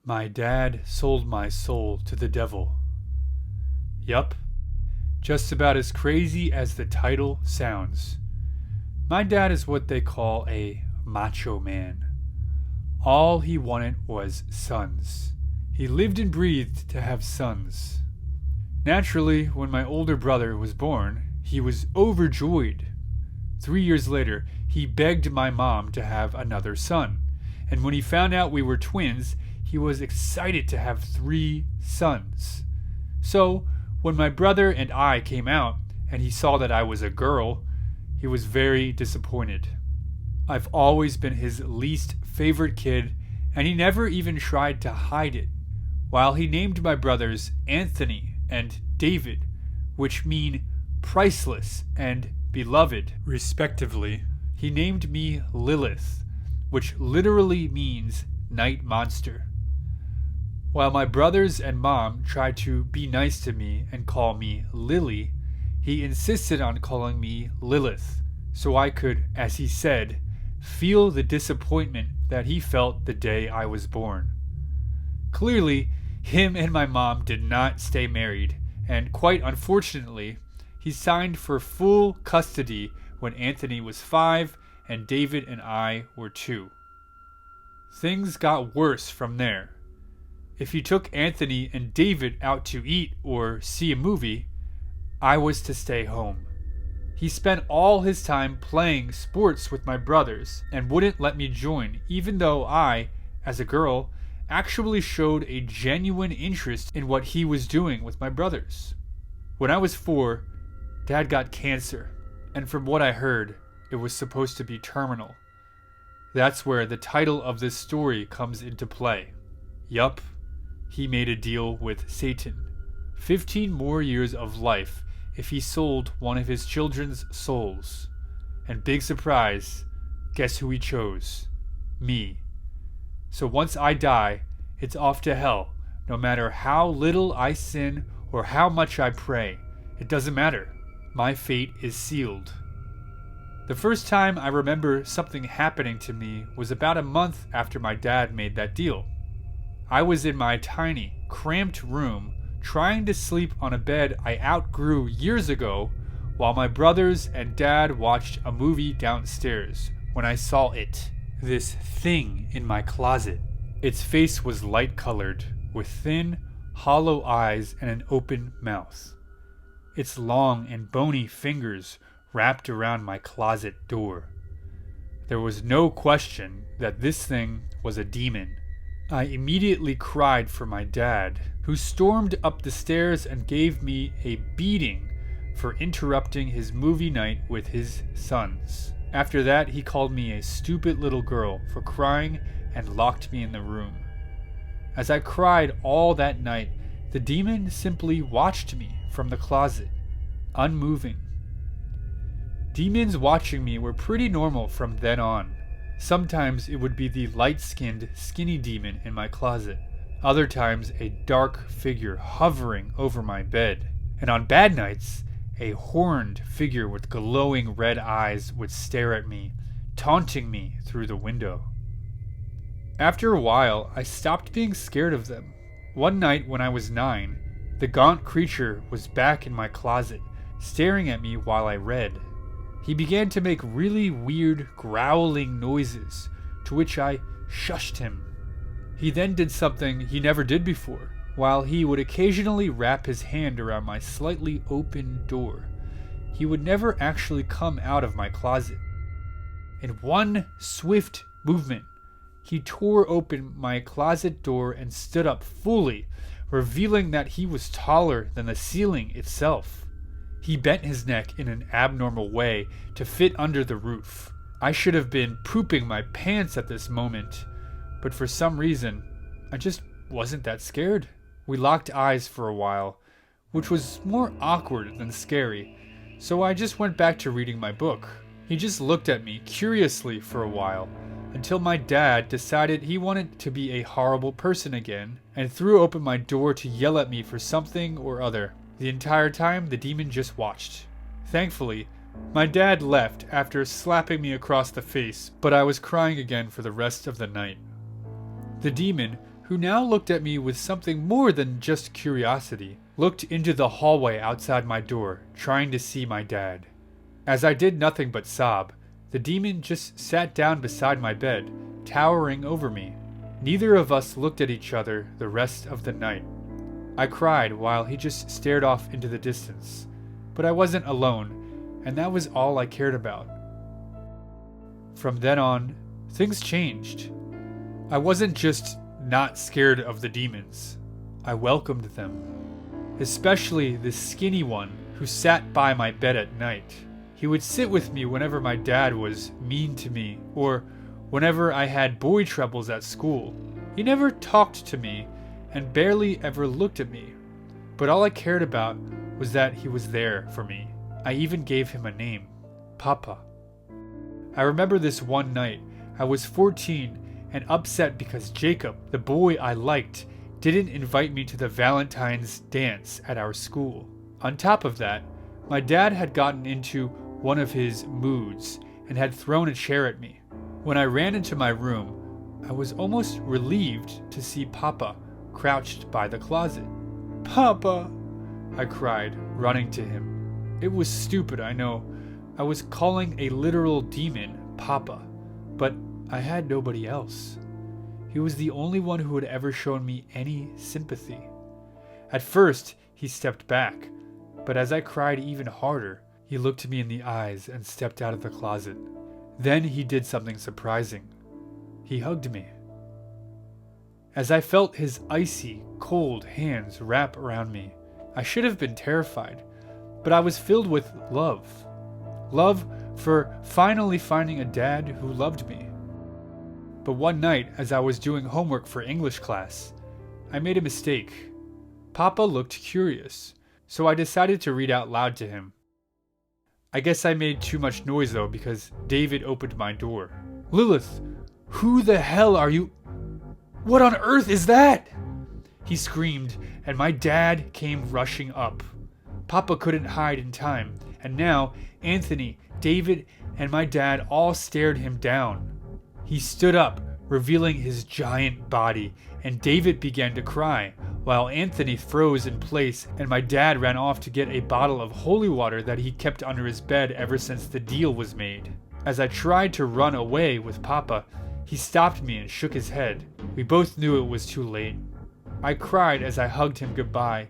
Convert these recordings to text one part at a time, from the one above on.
My dad sold my soul to the devil. Yup, just about as crazy as the title sounds. My dad is what they call a macho man. All he wanted was sons. He lived and breathed to have sons. Naturally, when my older brother was born, he was overjoyed. 3 years later, he begged my mom to have another son. And when he found out we were twins, he was excited to have 3 sons. So, when my brother and I came out, and he saw that I was a girl, he was very disappointed. I've always been his least favorite kid, and he never even tried to hide it. While he named my brothers Anthony and David, which mean priceless and beloved, respectively, he named me Lilith, which literally means night monster. While my brothers and mom tried to be nice to me and call me Lily, he insisted on calling me Lilith, so I could, as he said, feel the disappointment that he felt the day I was born. Clearly, him and my mom did not stay married, and quite unfortunately, he signed for full custody when Anthony was 5 and David and I were 2. Things got worse from there. If he took Anthony and David out to eat or see a movie, I was to stay home. He spent all his time playing sports with my brothers and wouldn't let me join, even though I, as a girl, actually showed a genuine interest in what he was doing with my brothers. When I was 4, Dad got cancer, and from what I heard, it was supposed to be terminal. That's where the title of this story comes into play. Yup, he made a deal with Satan. 15 more years of life if he sold one of his children's souls. And big surprise, guess who he chose? Me. So once I die, it's off to hell, no matter how little I sin or how much I pray. It doesn't matter. My fate is sealed. The first time I remember something happening to me was about a month after my dad made that deal. I was in my tiny, cramped room trying to sleep on a bed I outgrew years ago while my brothers and dad watched a movie downstairs when I saw it. This thing in my closet. Its face was light-colored, with thin, hollow eyes and an open mouth. Its long and bony fingers wrapped around my closet door. There was no question that this thing was a demon. I immediately cried for my dad, who stormed up the stairs and gave me a beating for interrupting his movie night with his sons. After that, he called me a stupid little girl for crying and locked me in the room. As I cried all that night, the demon simply watched me from the closet, unmoving. Demons watching me were pretty normal from then on. Sometimes it would be the light-skinned, skinny demon in my closet. Other times a dark figure hovering over my bed. And on bad nights, a horned figure with glowing red eyes would stare at me, taunting me through the window. After a while, I stopped being scared of them. One night when I was 9, the gaunt creature was back in my closet, staring at me while I read. He began to make really weird growling noises, to which I shushed him. He then did something he never did before. While he would occasionally wrap his hand around my slightly open door, he would never actually come out of my closet. In one swift movement, he tore open my closet door and stood up fully, revealing that he was taller than the ceiling itself. He bent his neck in an abnormal way to fit under the roof. I should have been pooping my pants at this moment, but for some reason, I just wasn't that scared. We locked eyes for a while, which was more awkward than scary, so I just went back to reading my book. He just looked at me curiously for a while, until my dad decided he wanted to be a horrible person again, and threw open my door to yell at me for something or other. The entire time, the demon just watched. Thankfully, my dad left after slapping me across the face, but I was crying again for the rest of the night. The demon, who now looked at me with something more than just curiosity, looked into the hallway outside my door, trying to see my dad. As I did nothing but sob, the demon just sat down beside my bed, towering over me. Neither of us looked at each other the rest of the night. I cried while he just stared off into the distance, but I wasn't alone, and that was all I cared about. From then on, things changed. I wasn't just not scared of the demons. I welcomed them. Especially the skinny one who sat by my bed at night. He would sit with me whenever my dad was mean to me, or whenever I had boy troubles at school. He never talked to me and barely ever looked at me, but all I cared about was that he was there for me. I even gave him a name, Papa. I remember this one night. I was 14 and upset because Jacob, the boy I liked, didn't invite me to the Valentine's dance at our school. On top of that, my dad had gotten into one of his moods and had thrown a chair at me. When I ran into my room, I was almost relieved to see Papa crouched by the closet. "Papa!" I cried, running to him. It was stupid, I know. I was calling a literal demon Papa, but I had nobody else. He was the only one who had ever shown me any sympathy. At first, he stepped back, but as I cried even harder, he looked me in the eyes and stepped out of the closet. Then he did something surprising. He hugged me. As I felt his icy, cold hands wrap around me, I should have been terrified, but I was filled with love. Love for finally finding a dad who loved me. But one night, as I was doing homework for English class, I made a mistake. Papa looked curious, so I decided to read out loud to him. I guess I made too much noise though, because David opened my door. "Lilith, who the hell are you? What on earth is that?" He screamed, and my dad came rushing up. Papa couldn't hide in time, and now Anthony, David, and my dad all stared him down. He stood up, revealing his giant body, and David began to cry, while Anthony froze in place, and my dad ran off to get a bottle of holy water that he kept under his bed ever since the deal was made. As I tried to run away with Papa, he stopped me and shook his head. We both knew it was too late. I cried as I hugged him goodbye,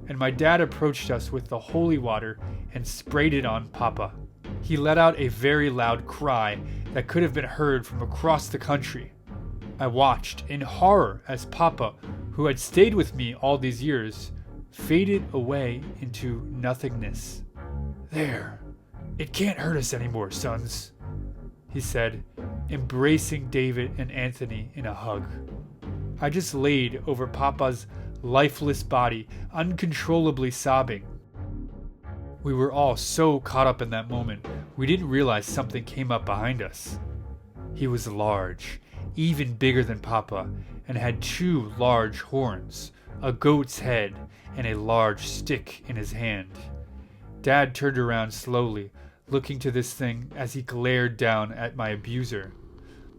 and my dad approached us with the holy water and sprayed it on Papa. He let out a very loud cry that could have been heard from across the country. I watched in horror as Papa, who had stayed with me all these years, faded away into nothingness. "There, it can't hurt us anymore, sons," he said, embracing David and Anthony in a hug. I just laid over Papa's lifeless body, uncontrollably sobbing. We were all so caught up in that moment, we didn't realize something came up behind us. He was large, even bigger than Papa, and had 2 large horns, a goat's head, and a large stick in his hand. Dad turned around slowly, looking to this thing as he glared down at my abuser.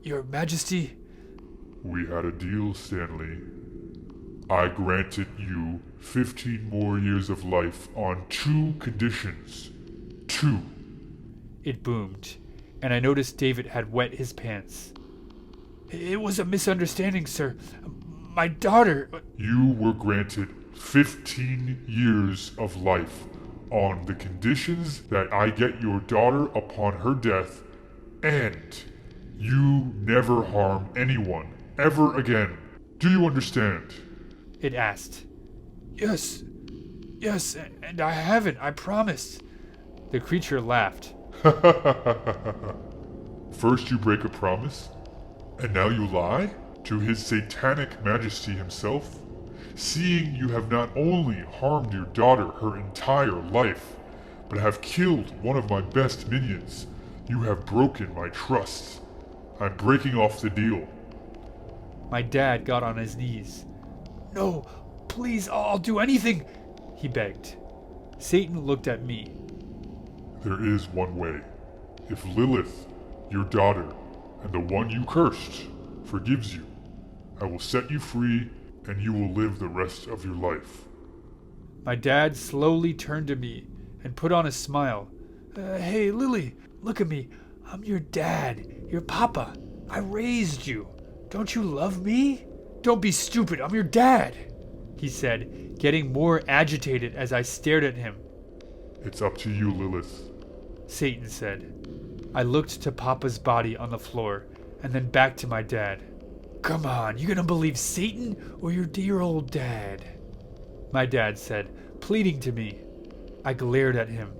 "Your Majesty?" "We had a deal, Stanley. I granted you 15 more years of life on 2 conditions. 2. It boomed, and I noticed David had wet his pants. "It was a misunderstanding, sir. My daughter..." You were granted 15 years of life on the conditions that I get your daughter upon her death, and you never harm anyone ever again. Do you understand?" It asked. Yes, and I haven't, I promise." The creature laughed. First you break a promise, and now you lie to his satanic majesty himself, seeing you have not only harmed your daughter her entire life, but have killed one of my best minions. You have broken my trust. I'm breaking off the deal. My dad got on his knees. "No, please, I'll do anything," he begged. Satan looked at me. There is one way. If Lilith, your daughter, and the one you cursed, forgives you, I will set you free, and you will live the rest of your life. My dad slowly turned to me and put on a smile. Hey, Lily, look at me. I'm your dad, your papa. I raised you. Don't you love me? Don't be stupid, I'm your dad, he said, getting more agitated as I stared at him. It's up to you, Lilith, Satan said. I looked to Papa's body on the floor and then back to my dad. Come on, you gonna believe Satan or your dear old dad? My dad said, pleading to me. I glared at him.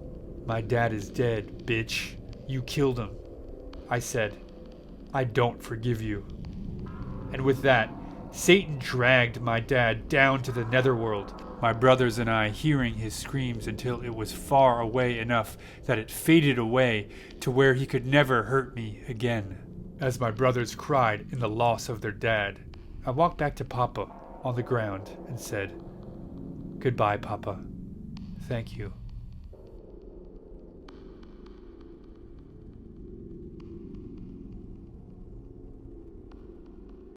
My dad is dead, bitch. You killed him. I said, I don't forgive you. And with that, Satan dragged my dad down to the netherworld, my brothers and I hearing his screams until it was far away enough that it faded away to where he could never hurt me again. As my brothers cried in the loss of their dad, I walked back to Papa on the ground and said, Goodbye, Papa. Thank you.